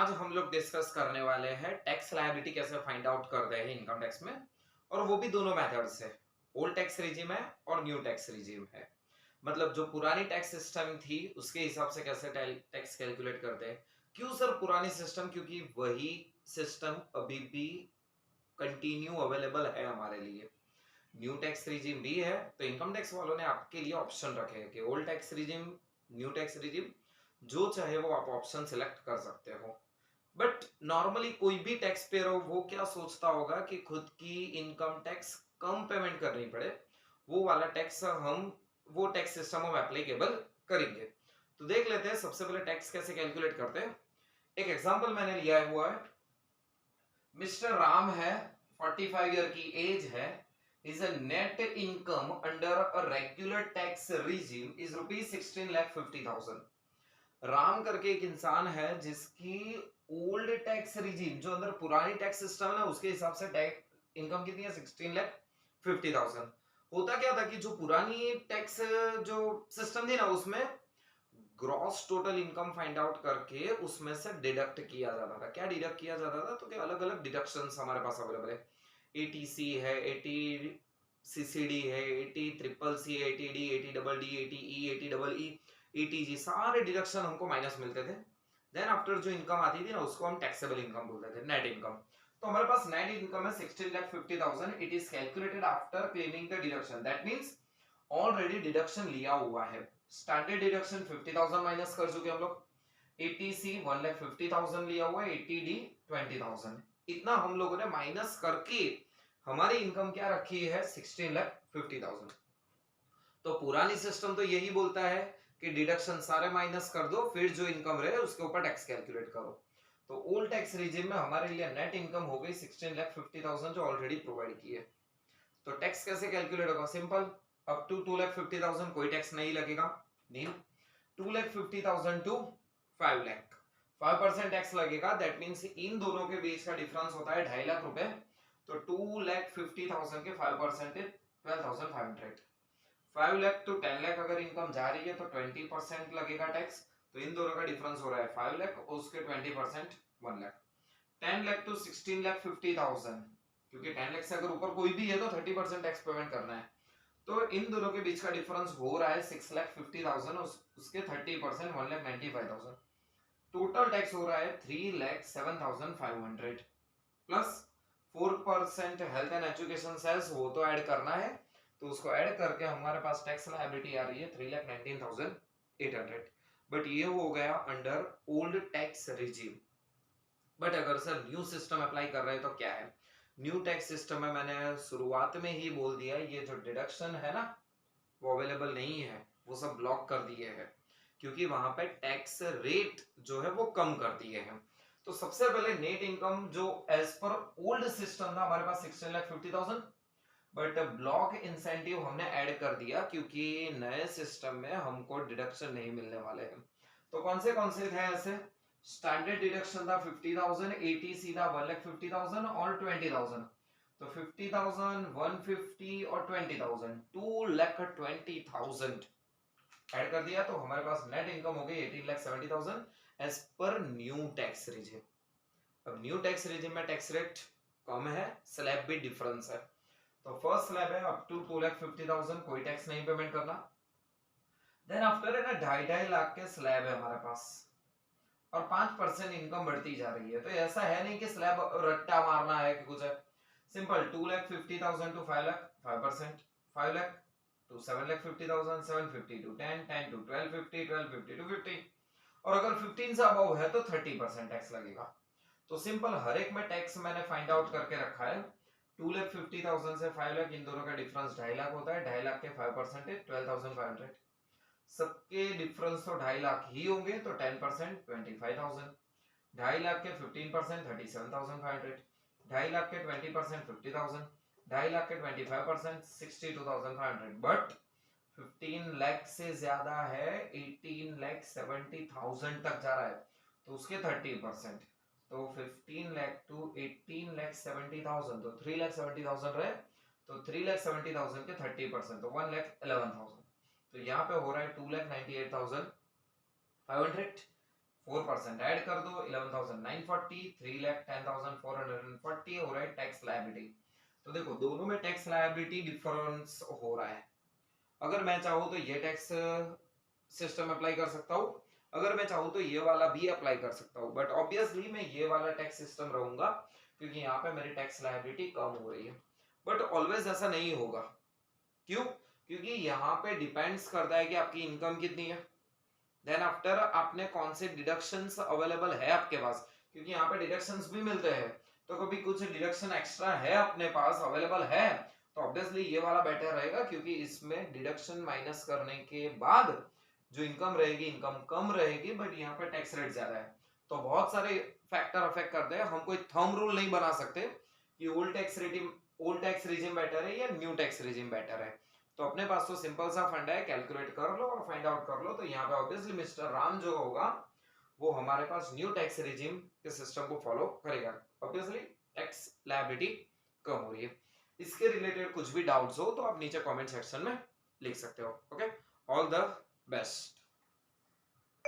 आज हम लोग डिस्कस करने वाले हैं टैक्स लायबिलिटी कैसे फाइंड आउट करते हैं इनकम टैक्स में, और वो भी दोनों मेथड से। ओल्ड टैक्स रिजीम है और न्यू टैक्स रिजीम है। मतलब जो पुरानी टैक्स सिस्टम थी उसके हिसाब से कैसे टैक्स कैलकुलेट करते हैं। क्यों सर पुरानी सिस्टम? क्योंकि वही सिस्टम अभी भी कंटिन्यू अवेलेबल है हमारे लिए। न्यू टैक्स रिजीम भी है, तो इनकम टैक्स वालों ने आपके लिए ऑप्शन रखे हैं कि old tax regime, new tax regime, जो चाहे वो आप ऑप्शन सिलेक्ट कर सकते हो। बट नॉर्मली कोई भी टैक्स पेयर हो वो क्या सोचता होगा कि खुद की इनकम टैक्स कम पेमेंट करनी पड़े, वो वाला टैक्स हम वो टैक्स सिस्टम हम एप्लीकेबल करेंगे। तो देख लेते हैं सबसे पहले टैक्स कैसे कैलकुलेट करते हैं। एक एग्जांपल मैंने लिया हुआ है। मिस्टर राम है, 45 ईयर की एज है, his net income under a regular tax regime is rupees 16,50,000। Ram करके एक इंसान है जिसकी ओल्ड टैक्स रिजीम, जो अंदर पुरानी टैक्स सिस्टम है उसके हिसाब से टैक्स इनकम कितनी है? 16,50,000। होता क्या था कि जो पुरानी टैक्स जो सिस्टम थी ना, उसमें gross total income find out करके उसमें से डिडक्ट किया जाता था। क्या डिडक्ट किया जाता था? तो क्या अलग अलग डिडक्शंस हमारे पास अवेलेबल है। एटीसी है, एटी सीसीडी है, eighty triple C, eighty D, eighty double D, eighty E, eighty double E, eighty G, सारे डिडक्शन हमको माइनस मिलते थे। देन आफ्टर जो इनकम आती थी ना उसको हम टैक्सेबल इनकम बोलते थे, नेट इनकम। तो हमारे पास नेट इनकम है 16,50,000। It is calculated after claiming the deduction. That means already deduction लिया हुआ है। स्टैंडर्ड डिडक्शन 50,000 माइनस कर चुके हम लोग। एटीसी 1,50,000 लिया हुआ है, एटीडी 20,000। इतना हम लोगों ने माइनस करके हमारी इनकम क्या रखी है? 16,50,000। तो पुरानी सिस्टम तो यही बोलता है कि डिडक्शन सारे माइनस कर दो, फिर जो इनकम रहे उसके ऊपर टैक्स कैलकुलेट करो। तो ओल्ड टैक्स रिजीम में हमारे लिए नेट इनकम हो गई 16,50,000 जो ऑलरेडी प्रोवाइड की है। तो टैक्स कैसे कैलकुलेट होगा? सिंपल, अप टू 2,50,000 कोई टैक्स नहीं लगेगा, नहीं। 2,50,000 टू 5 लाख 5% टैक्स लगेगा। दैट मींस इन दोनों के बीच का डिफरेंस होता है 2.5 लाख रुपए। तो 2,50,000 के 5% 12,500। 5 लाख टू 10 लाख अगर इनकम जा रही है तो 20% लगेगा टैक्स। तो इन दोनों का डिफरेंस हो रहा है 5 लाख और उसके 20% 1 लाख। 10 लाख टू 16,50,000, क्योंकि 10 लाख से अगर ऊपर कोई भी है तो 30% टैक्स पेमेंट करना है। तो इन दोनों के बीच का डिफरेंस हो रहा है 6,50,000, उसके 30% 1,95,000। टोटल टैक्स हो रहा है 3,07,500 प्लस 4% हेल्थ एंड एजुकेशन सेल्स, वो तो ऐड करना है। तो उसको ऐड करके हमारे पास टैक्स लायबिलिटी आ रही है 3,19,800। बट ये हो गया under old tax regime. But अगर सर न्यू सिस्टम अप्लाई कर रहे हैं तो क्या है? न्यू टैक्स सिस्टम में मैंने शुरुआत में ही बोल दिया, ये जो डिडक्शन है ना वो अवेलेबल नहीं है, वो सब ब्लॉक कर दिए हैं, क्योंकि वहां पे टैक्स रेट जो है वो कम कर दिए हैं। तो सबसे पहले नेट इनकम जो एज पर ओल्ड सिस्टम था हमारे पास 16,50,000, बट ब्लॉक इंसेंटिव हमने ऐड कर दिया क्योंकि नए सिस्टम में हमको डिडक्शन नहीं मिलने वाले हैं। तो कौन से थे ऐसे? स्टैंडर्ड डिडक्शन था 50,000, एटीसी था 1,50,000 और 20,000। तो 50,000, 150 और 20,000, 2,20,000 ऐड कर दिया। तो हमारे पास नेट इनकम हो गई 18,70,000 as per new tax regime. अब न्यू टैक्स रिजिम में टैक्स रेट कम है, स्लैब भी डिफरेंस है। तो फर्स्ट स्लैब है अप टू 2,50,000, कोई टैक्स नहीं पेमेंट करना। देन आफ्टर है ना 2.5 लाख के स्लैब है हमारे पास, और 5% इनकम बढ़ती जा रही है। तो ऐसा है नहीं कि स्लैब रट्टा मारना है कि कुछ है। Simple 2,50,000 to 5 lakh 5%, 5 lakh to 7,50,000 750 to 10, 10 to 1250, 1250 to 50, और अगर 15 से अबव है तो 30% टैक्स लगेगा। तो सिंपल हर एक में टैक्स मैंने फाइंड आउट करके रखा है। 2,50,000 से 5 लाख, इन दोनों का डिफरेंस 2.5 लाख होता है। 2.5 लाख के 5% 12,500। सबके डिफरेंस तो 2.5 लाख ही होंगे, तो 10% 25,000। 2.5 लाख के 15% 37,500। 2.5 लाख के 20% 50,000। 2.5 लाख के 25% 62,500। बट 15 लाख से ज्यादा है, 18,70,000 तक जा रहा है, तो उसके 30%। तो 15 लाख टू 18,70,000, तो 3,70,000 रहे, तो 3,70,000 के 30%, तो 1,11,000। तो यहाँ पे हो रहा है 2,98,500। 4% ऐड कर दो, 11,940, 3,10,440 हो रहा है टैक्स लायबिलिटी। तो देखो दोनों में टैक्स लायबिलिटी डिफरेंस हो रहा है। अगर मैं चाहूँ तो ये टैक्स सिस्टम अप्लाई कर सकता हूँ, अगर मैं चाहूँ तो ये वाला भी अप्लाई कर सकता हूँ, बट ऑब्वियसली मैं ये वाला टैक्स सिस्टम रहूंगा क्योंकि यहाँ पे मेरी टैक्स लायबिलिटी कम हो रही है। बट ऑलवेज ऐसा नहीं होगा, क्यों? क्योंकि यहाँ पे डिपेंड्स करता है कि आपकी इनकम कितनी है, देन आफ्टर आपने कौन से डिडक्शंस अवेलेबल है आपके पास, क्योंकि यहाँ पे डिडक्शंस भी मिलते हैं। तो कभी कुछ डिडक्शन एक्स्ट्रा है अपने पास अवेलेबल है तो ऑब्वियसली ये वाला बेटर रहेगा, क्योंकि इसमें डिडक्शन माइनस करने के बाद जो इनकम रहेगी, इनकम कम रहेगी बट यहाँ पे टैक्स रेट ज्यादा है। तो बहुत सारे फैक्टर अफेक्ट करते हैं, हम कोई थंब रूल नहीं बना सकते कि ओल्ड टैक्स रिजिम बेटर है या न्यू टैक्स रिजिम बेटर है। तो अपने पास तो सिंपल सा फंड है, कैलकुलेट कर लो और फाइंड आउट कर लो। तो यहाँ पे ऑब्वियसली मिस्टर राम जो होगा वो हमारे पास न्यू टैक्स रिजिम के सिस्टम को फॉलो करेगा। ऑब्वियसली टैक्स लायबिलिटी कम हो रही है। इसके रिलेटेड कुछ भी डाउट्स हो तो आप नीचे कमेंट सेक्शन में लिख सकते हो। Okay, all the best.